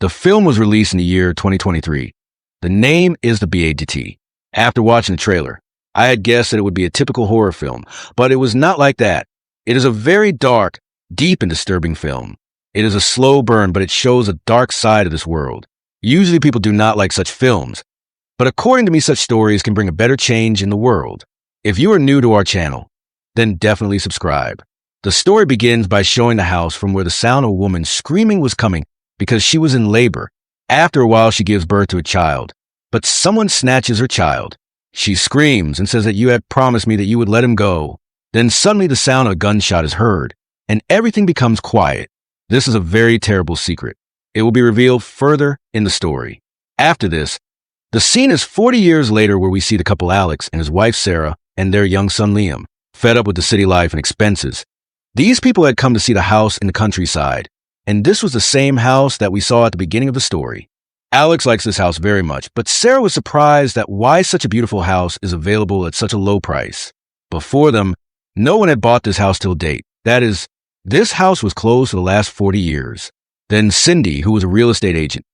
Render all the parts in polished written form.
The film was released in the year 2023. The name is The B.A.D.T. After watching the trailer, I had guessed that it would be a typical horror film, but it was not like that. It is a very dark, deep and disturbing film. It is a slow burn, but it shows a dark side of this world. Usually people do not like such films, but according to me, such stories can bring a better change in the world. If you are new to our channel, then definitely subscribe. The story begins by showing the house from where the sound of a woman screaming was coming because she was in labor. After a while, she gives birth to a child, but someone snatches her child. She screams and says that you had promised me that you would let him go. Then suddenly the sound of a gunshot is heard, and everything becomes quiet. This is a very terrible secret. It will be revealed further in the story. After this, the scene is 40 years later where we see the couple Alex and his wife Sarah and their young son Liam, fed up with the city life and expenses. These people had come to see the house in the countryside, and this was the same house that we saw at the beginning of the story. Alex likes this house very much, but Sarah was surprised that why such a beautiful house is available at such a low price. Before them, no one had bought this house till date. That is, this house was closed for the last 40 years. Then Cindy, who was a real estate agent,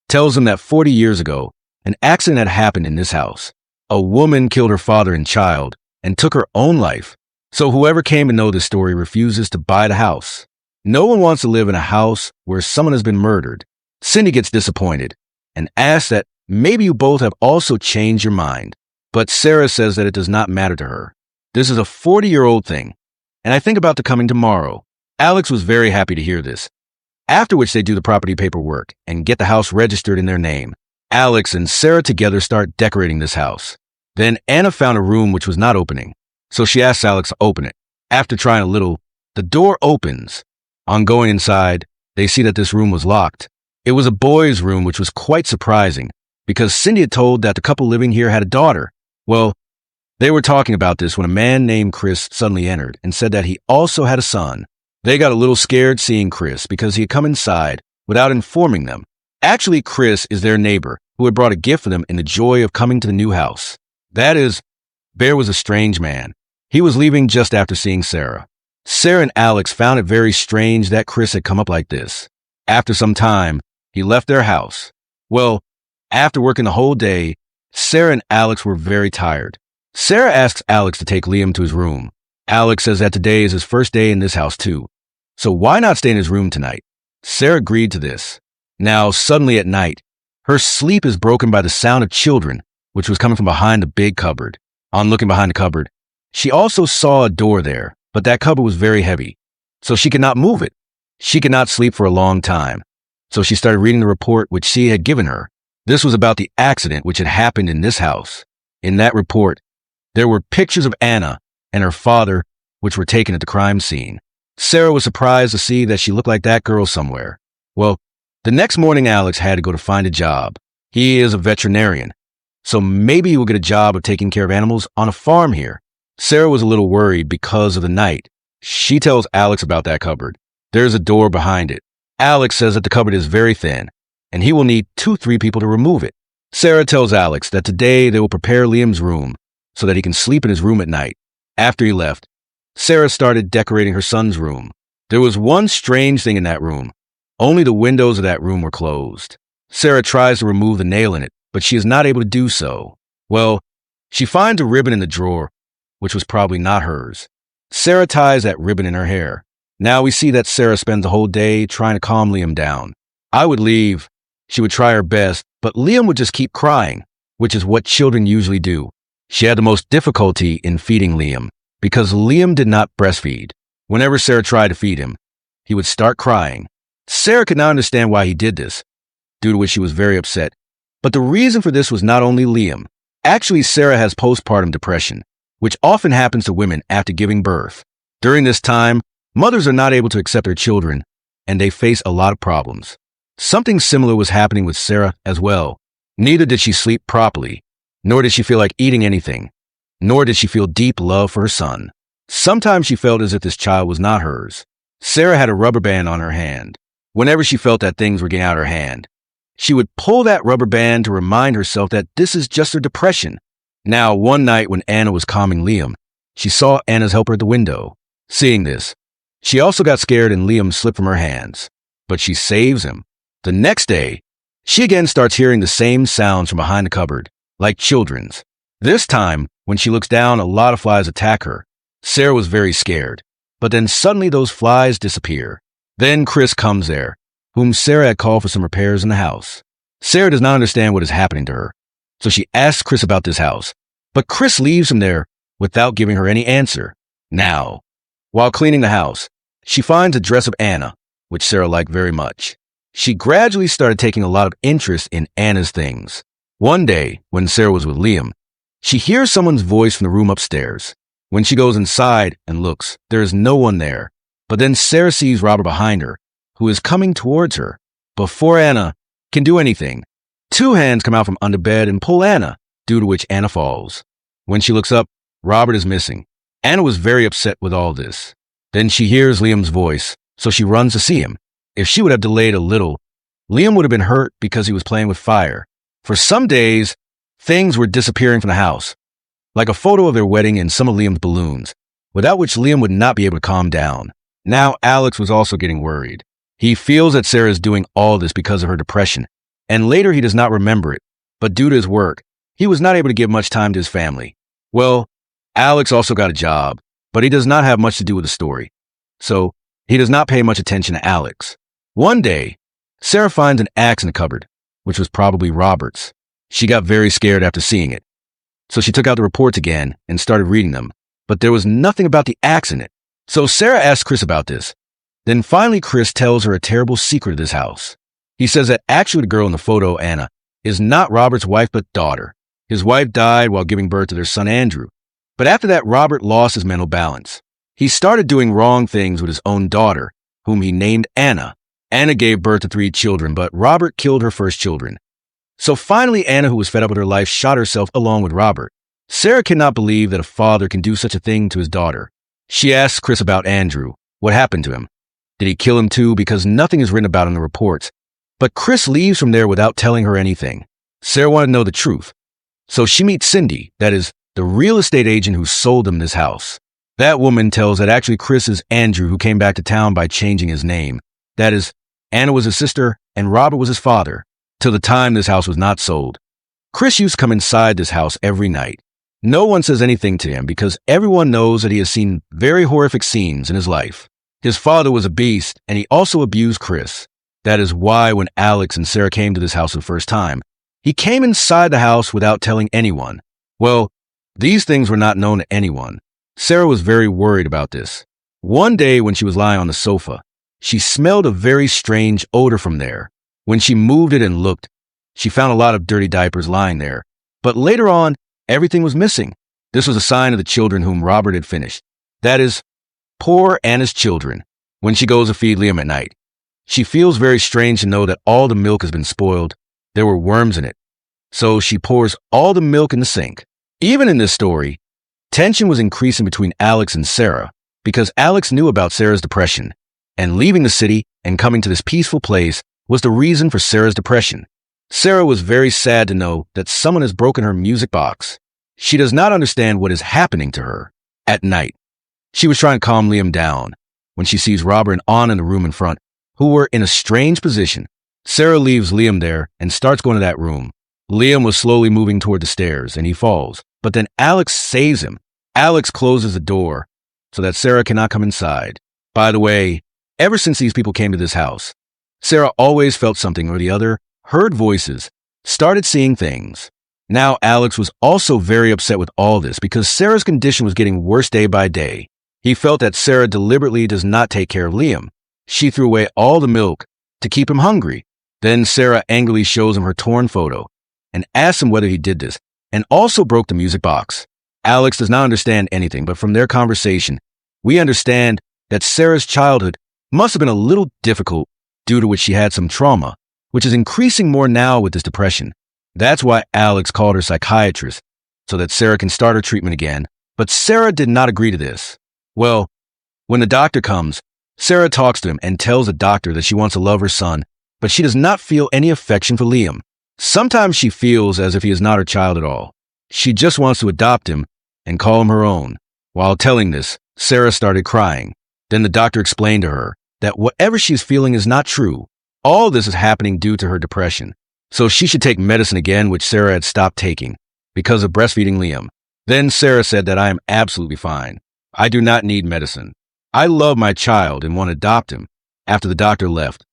tells them that 40 years ago, an accident had happened in this house. A woman killed her father and child and took her own life. So whoever came to know this story refuses to buy the house. No one wants to live in a house where someone has been murdered. Cindy gets disappointed and asks that maybe you both have also changed your mind. But Sarah says that it does not matter to her. This is a 40-year-old thing, and I think about the coming tomorrow. Alex was very happy to hear this. After which they do the property paperwork and get the house registered in their name. Alex and Sarah together start decorating this house. Then Anna found a room which was not opening, so she asks Alex to open it. After trying a little, the door opens. On going inside, they see that this room was locked. It was a boy's room, which was quite surprising, because Cindy had told that the couple living here had a daughter. Well, they were talking about this when a man named Chris suddenly entered and said that he also had a son. They got a little scared seeing Chris because he had come inside without informing them. Actually, Chris is their neighbor who had brought a gift for them in the joy of coming to the new house. That is, Bear was a strange man. He was leaving just after seeing Sarah. Sarah and Alex found it very strange that Chris had come up like this. After some time, he left their house. Well, after working the whole day, Sarah and Alex were very tired. Sarah asks Alex to take Liam to his room. Alex says that today is his first day in this house too. So why not stay in his room tonight? Sarah agreed to this. Now, suddenly at night, her sleep is broken by the sound of children, which was coming from behind the big cupboard. On looking behind the cupboard, she also saw a door there, but that cupboard was very heavy, so she could not move it. She could not sleep for a long time, so she started reading the report which she had given her. This was about the accident which had happened in this house. In that report, there were pictures of Anna and her father, which were taken at the crime scene. Sarah was surprised to see that she looked like that girl somewhere. Well, the next morning, Alex had to go to find a job. He is a veterinarian, so maybe he will get a job of taking care of animals on a farm here. Sarah was a little worried because of the night. She tells Alex about that cupboard. There's a door behind it. Alex says that the cupboard is very thin, and he will need 2-3 people to remove it. Sarah tells Alex that today they will prepare Liam's room so that he can sleep in his room at night. After he left, Sarah started decorating her son's room. There was one strange thing in that room. Only the windows of that room were closed. Sarah tries to remove the nail in it, but she is not able to do so. Well, she finds a ribbon in the drawer, which was probably not hers. Sarah ties that ribbon in her hair. Now we see that Sarah spends the whole day trying to calm Liam down. I would leave. She would try her best, but Liam would just keep crying, which is what children usually do. She had the most difficulty in feeding Liam because Liam did not breastfeed. Whenever Sarah tried to feed him, he would start crying. Sarah could not understand why he did this, due to which she was very upset. But the reason for this was not only Liam. Actually, Sarah has postpartum depression, which often happens to women after giving birth. During this time, mothers are not able to accept their children, and they face a lot of problems. Something similar was happening with Sarah as well. Neither did she sleep properly, nor did she feel like eating anything, nor did she feel deep love for her son. Sometimes she felt as if this child was not hers. Sarah had a rubber band on her hand. Whenever she felt that things were getting out of her hand, she would pull that rubber band to remind herself that this is just her depression. Now, one night when Anna was calming Liam, she saw Anna's helper at the window. Seeing this, she also got scared and Liam slipped from her hands. But she saves him. The next day, She again starts hearing the same sounds from behind the cupboard, like children's. This time, when she looks down, a lot of flies attack her. Sarah was very scared, but then suddenly those flies disappear. Then Chris comes there, whom Sarah had called for some repairs in the house. Sarah does not understand what is happening to her, so she asks Chris about this house, but Chris leaves him there without giving her any answer. Now, while cleaning the house, she finds a dress of Anna, which Sarah liked very much. She gradually started taking a lot of interest in Anna's things. One day, when Sarah was with Liam, she hears someone's voice from the room upstairs. When she goes inside and looks, there is no one there. But then Sarah sees Robert behind her, who is coming towards her. Before Anna can do anything, two hands come out from under bed and pull Anna, due to which Anna falls. When she looks up, Robert is missing. Anna was very upset with all this. Then she hears Liam's voice, so she runs to see him. If she would have delayed a little, Liam would have been hurt because he was playing with fire. For some days, things were disappearing from the house, like a photo of their wedding and some of Liam's balloons, without which Liam would not be able to calm down. Now Alex was also getting worried. He feels that Sarah is doing all this because of her depression, and later he does not remember it, but due to his work, he was not able to give much time to his family. Well, Alex also got a job, but he does not have much to do with the story, so he does not pay much attention to Alex. One day, Sarah finds an axe in the cupboard, which was probably Robert's. She got very scared after seeing it, so she took out the reports again and started reading them, but there was nothing about the axe in it. So Sarah asks Chris about this. Then finally Chris tells her a terrible secret of this house. He says that actually the girl in the photo, Anna, is not Robert's wife but daughter. His wife died while giving birth to their son Andrew. But after that, Robert lost his mental balance. He started doing wrong things with his own daughter, whom he named Anna. Anna gave birth to 3 children, but Robert killed her first children. So finally, Anna, who was fed up with her life, shot herself along with Robert. Sarah cannot believe that a father can do such a thing to his daughter. She asks Chris about Andrew. What happened to him? Did he kill him too? Because nothing is written about in the reports. But Chris leaves from there without telling her anything. Sarah wanted to know the truth. So she meets Cindy, that is, the real estate agent who sold them this house. That woman tells that actually Chris is Andrew, who came back to town by changing his name. That is, Anna was his sister and Robert was his father, till the time this house was not sold. Chris used to come inside this house every night. No one says anything to him because everyone knows that he has seen very horrific scenes in his life. His father was a beast, and he also abused Chris. That is why when Alex and Sarah came to this house for the first time, he came inside the house without telling anyone. Well, these things were not known to anyone. Sarah was very worried about this. One day when she was lying on the sofa, she smelled a very strange odor from there. When she moved it and looked, she found a lot of dirty diapers lying there. But later on, everything was missing. This was a sign of the children whom Robert had finished. That is, poor Anna's children. When she goes to feed Liam at night, she feels very strange to know that all the milk has been spoiled. There were worms in it. So she pours all the milk in the sink. Even in this story, tension was increasing between Alex and Sarah because Alex knew about Sarah's depression, and leaving the city and coming to this peaceful place was the reason for Sarah's depression. Sarah was very sad to know that someone has broken her music box. She does not understand what is happening to her. At night, she was trying to calm Liam down when she sees Robert and Anna in the room in front, who were in a strange position. Sarah leaves Liam there and starts going to that room. Liam was slowly moving toward the stairs and he falls, but then Alex saves him. Alex closes the door so that Sarah cannot come inside. By the way, ever since these people came to this house, Sarah always felt something or the other, heard voices, started seeing things. Now Alex was also very upset with all this because Sarah's condition was getting worse day by day. He felt that Sarah deliberately does not take care of Liam. She threw away all the milk to keep him hungry. Then Sarah angrily shows him her torn photo and asks him whether he did this, and also broke the music box. Alex does not understand anything, but from their conversation, we understand that Sarah's childhood must have been a little difficult due to which she had some trauma, which is increasing more now with this depression. That's why Alex called her psychiatrist, so that Sarah can start her treatment again, but Sarah did not agree to this. Well, when the doctor comes, Sarah talks to him and tells the doctor that she wants to love her son, but she does not feel any affection for Liam. Sometimes she feels as if he is not her child at all. She just wants to adopt him and call him her own. While telling this, Sarah started crying. Then the doctor explained to her that whatever she is feeling is not true. All this is happening due to her depression. So she should take medicine again, which Sarah had stopped taking because of breastfeeding Liam. Then Sarah said that I am absolutely fine. I do not need medicine. I love my child and want to adopt him. After the doctor left,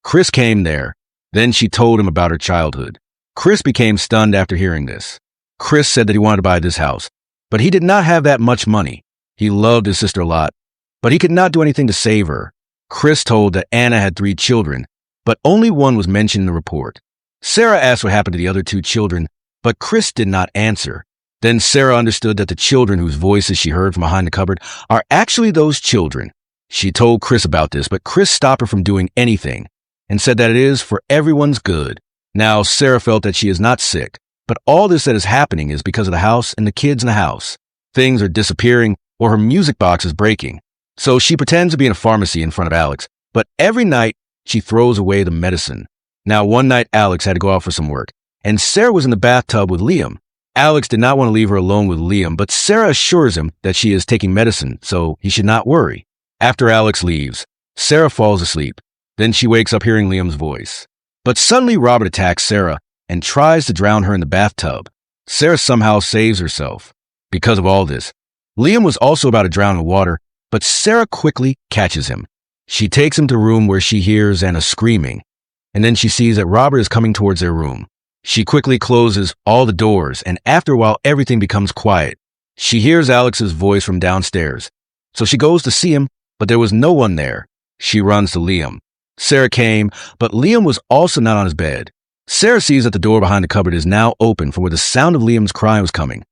Chris came there. Then she told him about her childhood. Chris became stunned after hearing this. Chris said that he wanted to buy this house, but he did not have that much money. He loved his sister a lot, but he could not do anything to save her. Chris told that Anna had 3 children, but only one was mentioned in the report. Sarah asked what happened to the other 2 children, but Chris did not answer. Then Sarah understood that the children whose voices she heard from behind the cupboard are actually those children. She told Chris about this, but Chris stopped her from doing anything and said that it is for everyone's good. Now, Sarah felt that she is not sick, but all this that is happening is because of the house and the kids in the house. Things are disappearing or her music box is breaking. So she pretends to be in a pharmacy in front of Alex, but every night she throws away the medicine. Now, one night Alex had to go out for some work, and Sarah was in the bathtub with Liam. Alex did not want to leave her alone with Liam, but Sarah assures him that she is taking medicine, so he should not worry. After Alex leaves, Sarah falls asleep. Then she wakes up hearing Liam's voice. But suddenly Robert attacks Sarah and tries to drown her in the bathtub. Sarah somehow saves herself. Because of all this, Liam was also about to drown in water, but Sarah quickly catches him. She takes him to a room where she hears Anna screaming, and then she sees that Robert is coming towards their room. She quickly closes all the doors, and after a while, everything becomes quiet. She hears Alex's voice from downstairs, so she goes to see him, but there was no one there. She runs to Liam. Sarah came, but Liam was also not on his bed. Sarah sees that the door behind the cupboard is now open from where the sound of Liam's crying was coming.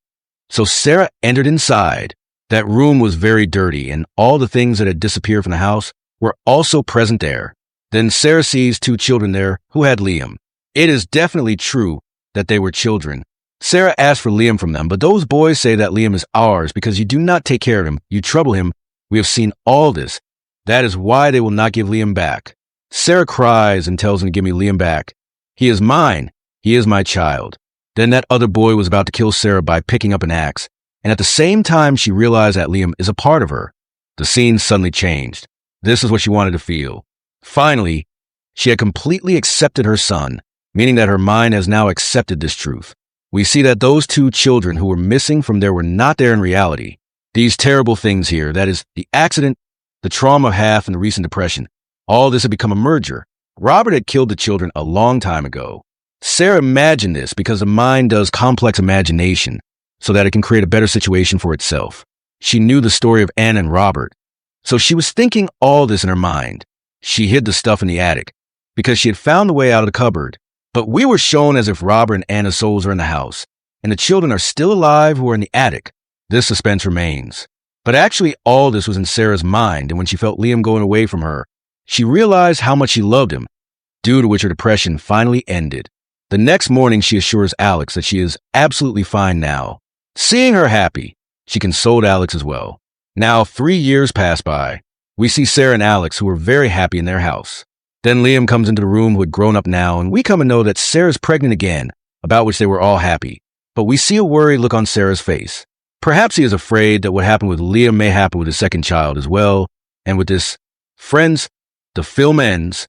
So Sarah entered inside. That room was very dirty, and all the things that had disappeared from the house were also present there. Then Sarah sees 2 children there who had Liam. It is definitely true that they were children. Sarah asked for Liam from them, but those boys say that Liam is ours because you do not take care of him. You trouble him. We have seen all this. That is why they will not give Liam back. Sarah cries and tells him to give me Liam back. He is mine. He is my child. Then that other boy was about to kill Sarah by picking up an axe, and at the same time she realized that Liam is a part of her. The scene suddenly changed. This is what she wanted to feel. Finally, she had completely accepted her son, meaning that her mind has now accepted this truth. We see that those 2 children who were missing from there were not there in reality. These terrible things here, that is, the accident, the trauma of Half, and the recent depression, all this had become a merger. Robert had killed the children a long time ago. Sarah imagined this because the mind does complex imagination so that it can create a better situation for itself. She knew the story of Anna and Robert, so she was thinking all this in her mind. She hid the stuff in the attic because she had found the way out of the cupboard. But we were shown as if Robert and Anna's souls are in the house, and the children are still alive who are in the attic. This suspense remains. But actually, all this was in Sarah's mind, and when she felt Liam going away from her, she realized how much she loved him, due to which her depression finally ended. The next morning, she assures Alex that she is absolutely fine now. Seeing her happy, she consoled Alex as well. Now, 3 years pass by. We see Sarah and Alex, who are very happy in their house. Then Liam comes into the room, who had grown up now, and we come to know that Sarah's pregnant again, about which they were all happy. But we see a worried look on Sarah's face. Perhaps he is afraid that what happened with Liam may happen with his second child as well. And with this, friends, the film ends.